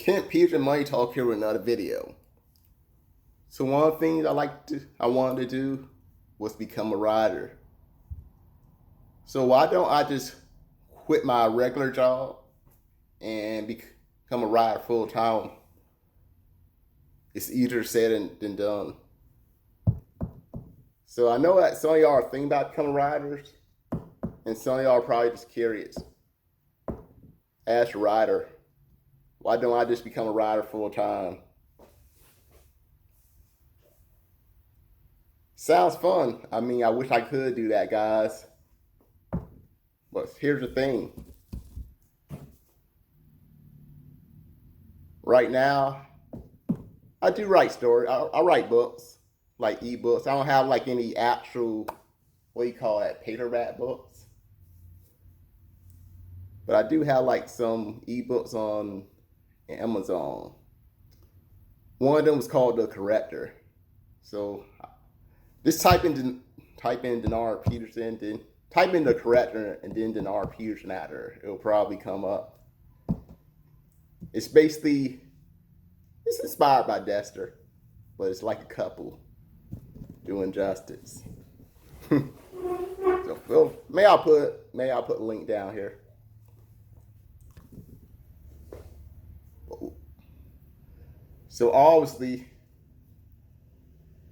Kent Peterson Money Talk here with another video. So one of the things I wanted to do was become a writer. So why don't I just quit my regular job and become a writer full time? It's easier said than done. So I know that some of y'all are thinking about becoming writers, and some of y'all are probably just curious. As a writer, why don't I just become a writer full time? Sounds fun. I mean, I wish I could do that, guys. But here's the thing. Right now, I do write stories. I write books, like ebooks. I don't have like any actual, what do you call that, paperback books. But I do have like some ebooks on Amazon. One of them was called The Corrector. So just type in Denard Peterson, then type in The Corrector and then Denard Peterson after. It'll probably come up. It's basically, it's inspired by Dexter, but it's like a couple doing justice. So well, may I put a link down here. So obviously,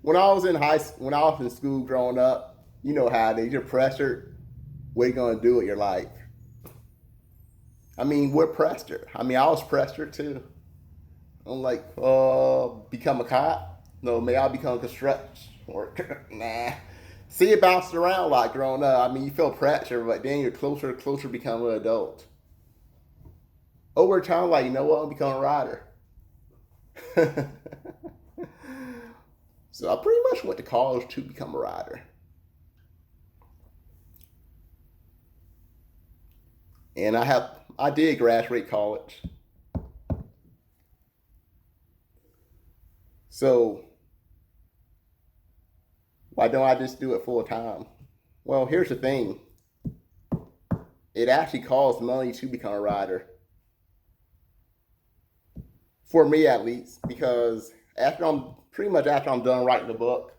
when I was in school growing up, you know how it is. You're pressured. What are you gonna do with your life? I mean, we're pressured. I mean, I was pressured too. I'm like, become a cop? No, may I become a construction worker? Nah. See, it bounced around a lot growing up. I mean, you feel pressure, but then you're closer to becoming an adult. Over time, like, you know what? I'm becoming a writer. So I pretty much went to college to become a writer. And I did graduate college. So why don't I just do it full time? Well, here's the thing. It actually costs money to become a writer. For me at least, because after I'm done writing the book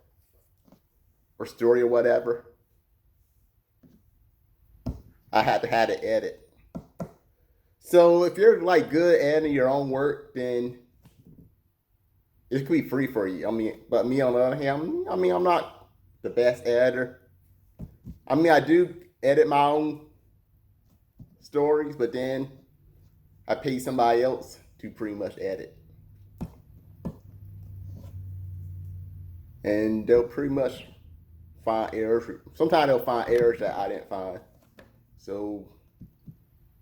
or story or whatever, I have to edit. So if you're like good at editing your own work, then it could be free for you. I mean, but me on the other hand, I'm not the best editor. I mean, I do edit my own stories, but then I pay somebody else to pretty much edit. And they'll pretty much find errors. Sometimes they'll find errors that I didn't find. So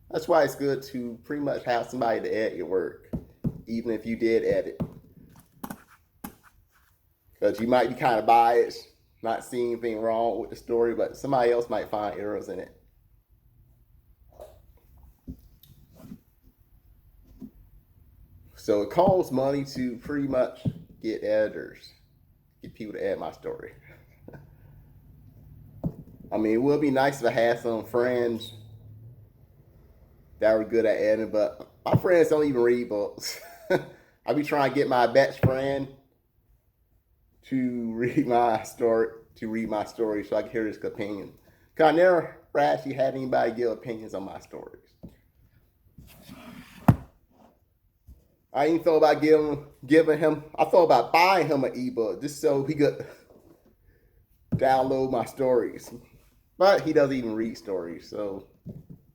that's why it's good to pretty much have somebody to edit your work, even if you did edit. Because you might be kind of biased, not seeing anything wrong with the story, but somebody else might find errors in it. So it costs money to pretty much get editors, get people to edit my story. I mean, it would be nice if I had some friends that were good at editing, but my friends don't even read books. I be trying to get my best friend to read my story so I can hear his opinion. Because I never actually had anybody give opinions on my stories. I even thought about I thought about buying him an ebook just so he could download my stories. But he doesn't even read stories, so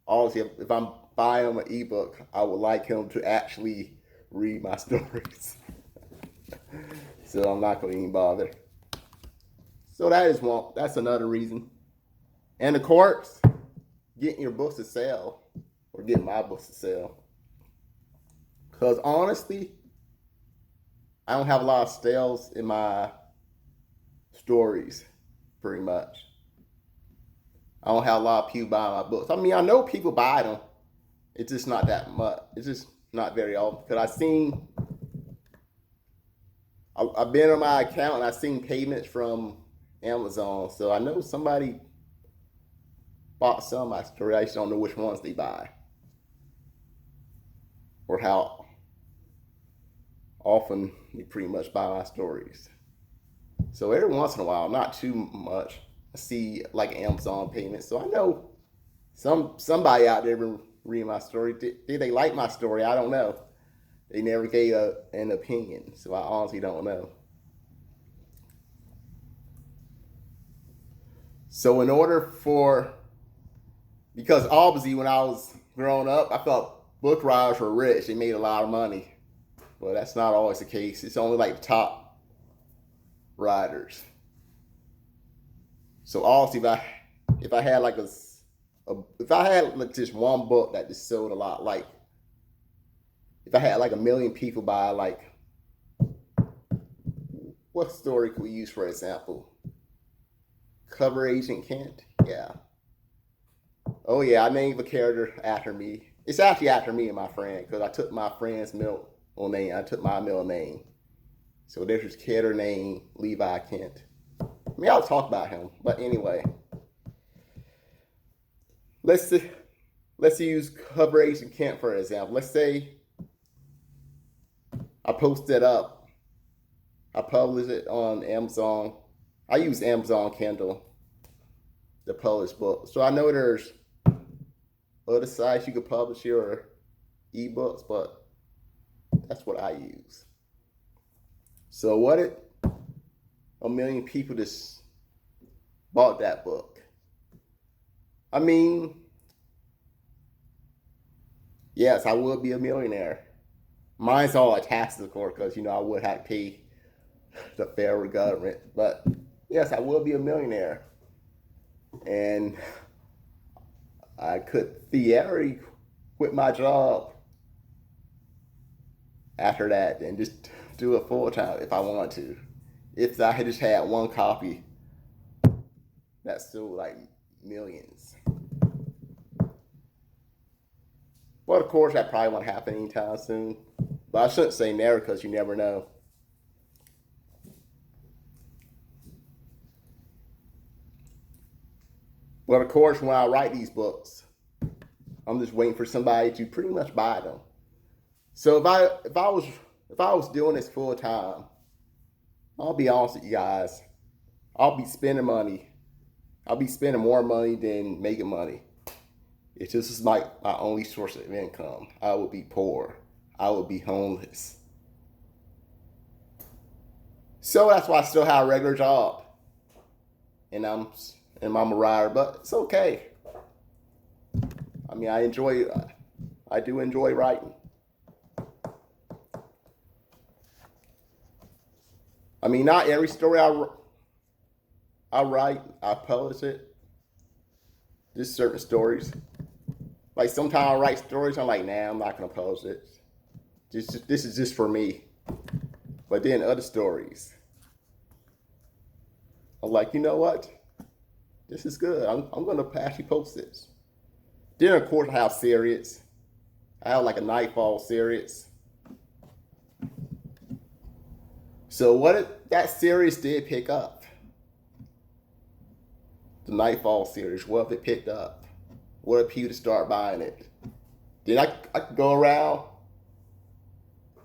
obviously if I'm buying him an ebook, I would like him to actually read my stories. So I'm not going to even bother. So that's another reason. And of course, getting your books to sell, or getting my books to sell. Because honestly, I don't have a lot of sales in my stories, pretty much. I don't have a lot of people buying my books. I mean, I know people buy them. It's just not that much. It's just not very often. Because I've been on my account and I've seen payments from Amazon. So I know somebody bought some of my stories. I just don't know which ones they buy. Or how often they pretty much buy my stories. So every once in a while, not too much, I see like Amazon payments. So I know somebody out there been reading my story. Did they like my story? I don't know. They never gave an opinion, so I honestly don't know. So in order for, because obviously when I was growing up, I thought book writers were rich. They made a lot of money. Well, that's not always the case. It's only like the top writers. So obviously, if I had like if I had like just one book that just sold a lot, like if I had like 1 million people buy, like, what story could we use for example? Cover Agent Kent? Yeah. Oh yeah, I named a character after me. It's actually after me and my friend, because I took my friend's middle name. I took my middle name. So there's his character name, Levi Kent. I mean, I'll talk about him, but anyway. Let's use Cover Agent Kent for example. Let's say I post it up. I publish it on Amazon. I use Amazon Kindle to publish books. So I know there's other sites you could publish your ebooks, but that's what I use. So what if 1 million people just bought that book? I mean, yes, I would be a millionaire. Mine's all taxes, of course, because I would have to pay the federal government. But yes, I will be a millionaire, and I could theoretically quit my job after that and just do it full time if I want to. If I had just had one copy, that's still like millions. But of course, that probably won't happen anytime soon. But I shouldn't say never, because you never know. But of course, when I write these books, I'm just waiting for somebody to pretty much buy them. So if I was doing this full time, I'll be honest with you guys, I'll be spending money. I'll be spending more money than making money. It's just like my only source of income. I would be poor. I would be homeless. So that's why I still have a regular job, and I'm a writer. But it's okay. I mean, I do enjoy writing. I mean, not every story I write, I publish it. Just certain stories. Like sometimes I write stories, I'm like, nah, I'm not gonna publish it. This is just for me. But then other stories, I'm like, you know what? This is good. I'm gonna actually post this. Then of course I have series. I have like a Nightfall series. So what if that series did pick up? The Nightfall series, what if it picked up? What if people start buying it? Then I could go around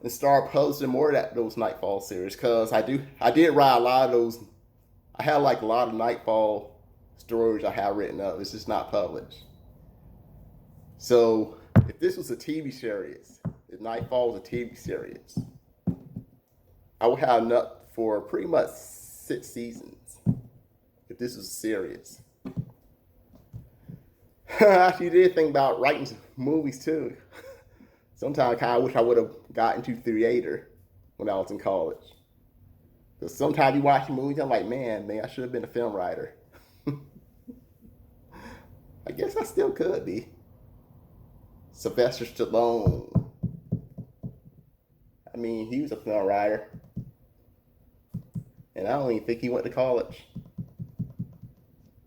and start posting more of those Nightfall series, because I did write a lot of those. I have like a lot of Nightfall stories I have written up. It's just not published. So if this was a TV series, if Nightfall was a TV series, I would have enough for pretty much 6 seasons. If this was a series. I actually did think about writing movies too. Sometimes I kind of wish I would have got into theater when I was in college. Because sometimes you watch movies, I'm like, man, I should have been a film writer. I guess I still could be. Sylvester Stallone. I mean, he was a film writer. And I don't even think he went to college.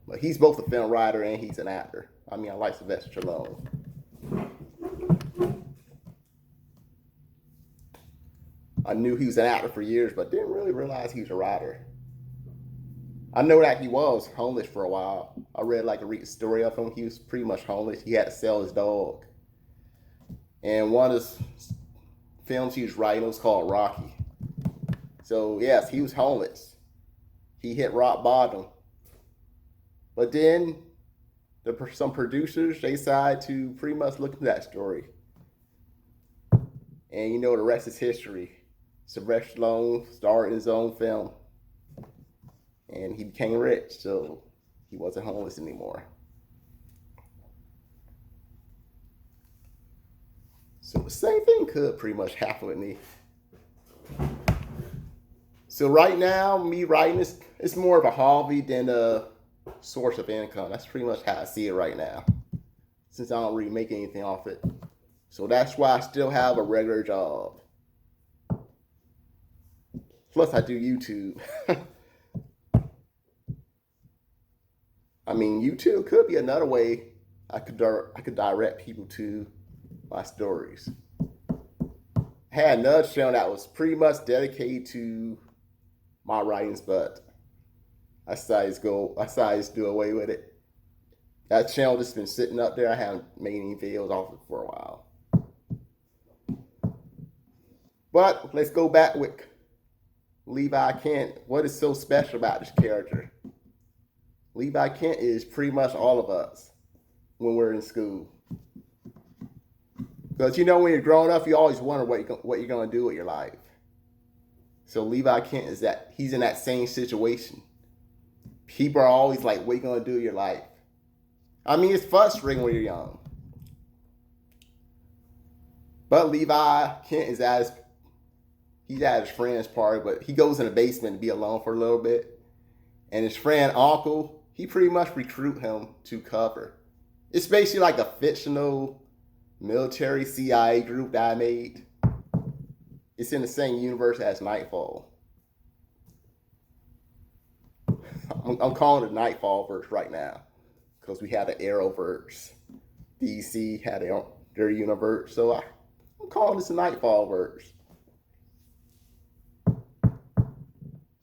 But he's both a film writer and he's an actor. I mean, I like Sylvester Stallone. I knew he was an actor for years, but didn't really realize he was a writer. I know that he was homeless for a while. I read like a recent story of him. He was pretty much homeless. He had to sell his dog. And one of his films he was writing was called Rocky. So yes, he was homeless. He hit rock bottom. But then some producers, they decided to pretty much look into that story. And you know the rest is history. Sylvester Stallone starred in his own film. And he became rich, so he wasn't homeless anymore. So the same thing could pretty much happen with me. So right now, me writing this, it's more of a hobby than a source of income. That's pretty much how I see it right now, since I don't really make anything off it. So that's why I still have a regular job. Plus I do YouTube. I mean, YouTube could be another way I could direct people to my stories. I had another channel that was pretty much dedicated to my writings, but I decided to do away with it. That channel just been sitting up there. I haven't made any videos off it for a while. But let's go back with Levi Kent. What is so special about this character? Levi Kent is pretty much all of us when we're in school. Because you know, when you're growing up, you always wonder what you're going to do with your life. So Levi Kent he's in that same situation. People are always like, what are you going to do with your life? I mean, it's frustrating when you're young. But Levi Kent he's at his friend's party, but he goes in the basement to be alone for a little bit. And his friend, Uncle, he pretty much recruit him to cover. It's basically like a fictional military CIA group that I made. It's in the same universe as Nightfall. I'm calling it the Nightfall verse right now, because we had the Arrowverse. DC had their universe, so I'm calling this the Nightfall verse.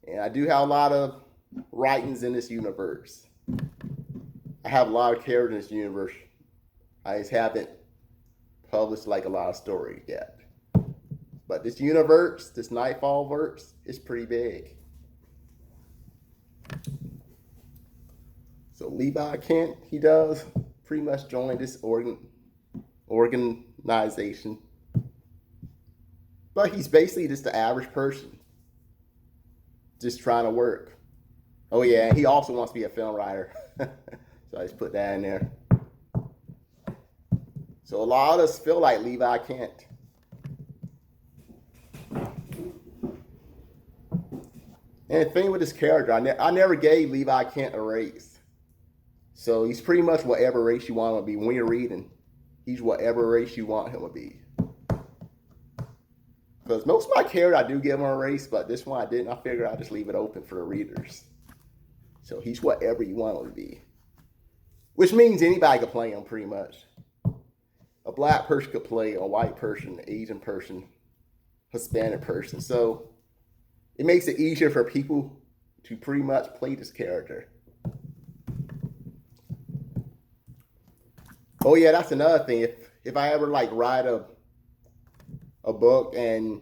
And I do have a lot of writings in this universe. I have a lot of characters in this universe. I just haven't published like a lot of stories yet. But this universe, this Nightfall verse, is pretty big. So Levi Kent, he does pretty much join this organization. But he's basically just the average person, just trying to work. Oh yeah, he also wants to be a film writer. So I just put that in there. So a lot of us feel like Levi Kent. And the thing with this character, I never gave Levi Kent a race. So he's pretty much whatever race you want him to be. When you're reading, he's whatever race you want him to be. Because most of my characters, I do give him a race, but this one I didn't. I figured I'd just leave it open for the readers. So he's whatever you want him to be. Which means anybody could play him, pretty much. A black person could play a white person, an Asian person, Hispanic person. So it makes it easier for people to pretty much play this character. Oh yeah, that's another thing. If I ever like write a book and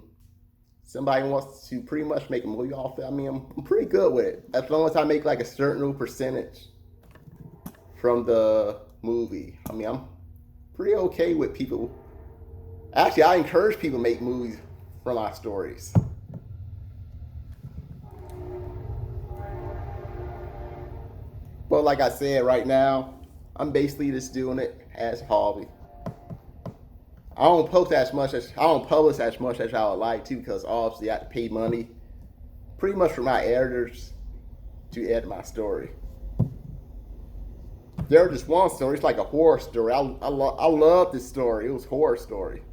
somebody wants to pretty much make a movie off it, I mean, I'm pretty good with it. As long as I make like a certain little percentage from the movie. I mean, I'm pretty okay with people. Actually, I encourage people to make movies from my stories. But like I said, right now, I'm basically just doing it as a hobby. I don't publish as much as I would like to, because obviously I have to pay money pretty much for my editors to edit my story. There was just one story, it's like a horror story. I love this story. It was a horror story.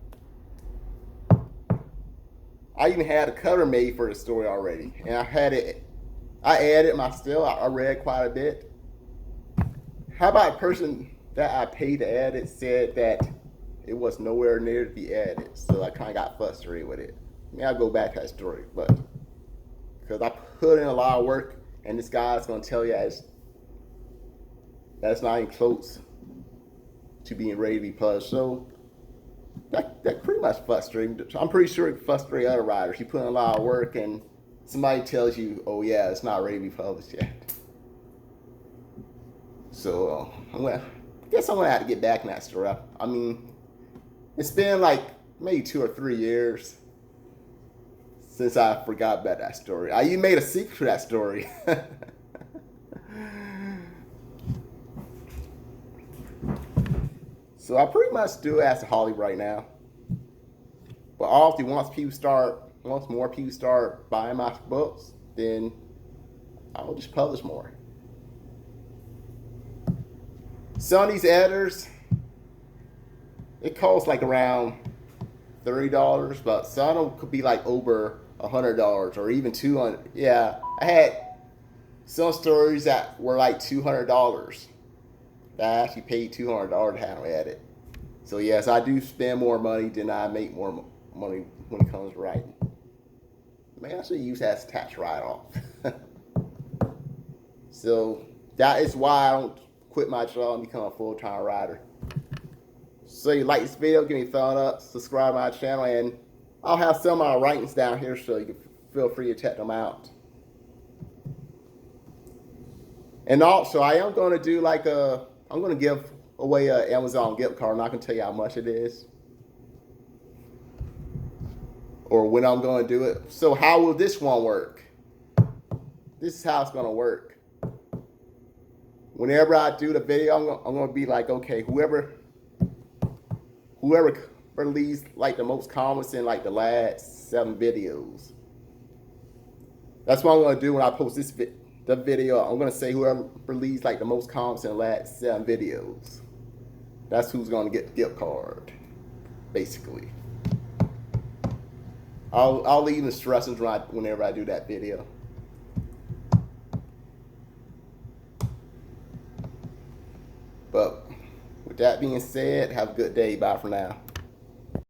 I even had a cover made for the story already. And I edited my still. I read quite a bit. How about a person that I paid to edit said that it was nowhere near to be edited? So I kind of got frustrated with it. I mean, I'll go back to that story, but because I put in a lot of work, and this guy's going to tell you that's not even close to being ready to be published. So That pretty much frustrating. I'm pretty sure it frustrates other writers. You put in a lot of work and somebody tells you, oh yeah, it's not ready to be published yet. So I guess I'm gonna have to get back in that story. I mean, it's been like maybe 2 or 3 years since I forgot about that story. I even made a sequel to that story. So I pretty much do as a hobby right now. But often once more people start buying my books, then I'll just publish more. Some of these editors, it costs like around $30, but some of them could be like over $100 or even $200. Yeah, I had some stories that were like $200. That I actually paid $200 to have them edit. So yes, I do spend more money than I make more money when it comes to writing. Man, I should use that as a tax write-off. So that is why I don't quit my job and become a full-time writer. So you like this video, give me a thumbs up, subscribe to my channel, and I'll have some of my writings down here so you can feel free to check them out. And also, I am going to do I'm going to give away an Amazon gift card. I'm not going to tell you how much it is or when I'm going to do it. So how will this one work? This is how it's going to work. Whenever I do the video, I'm going to be like, okay, whoever leaves like the most comments in like the last 7 videos. That's what I'm going to do when I post the video. I'm going to say whoever leaves like the most comments in the last 7 videos. That's who's going to get the gift card, basically. I'll leave the instructions whenever I do that video. But with that being said, have a good day. Bye for now.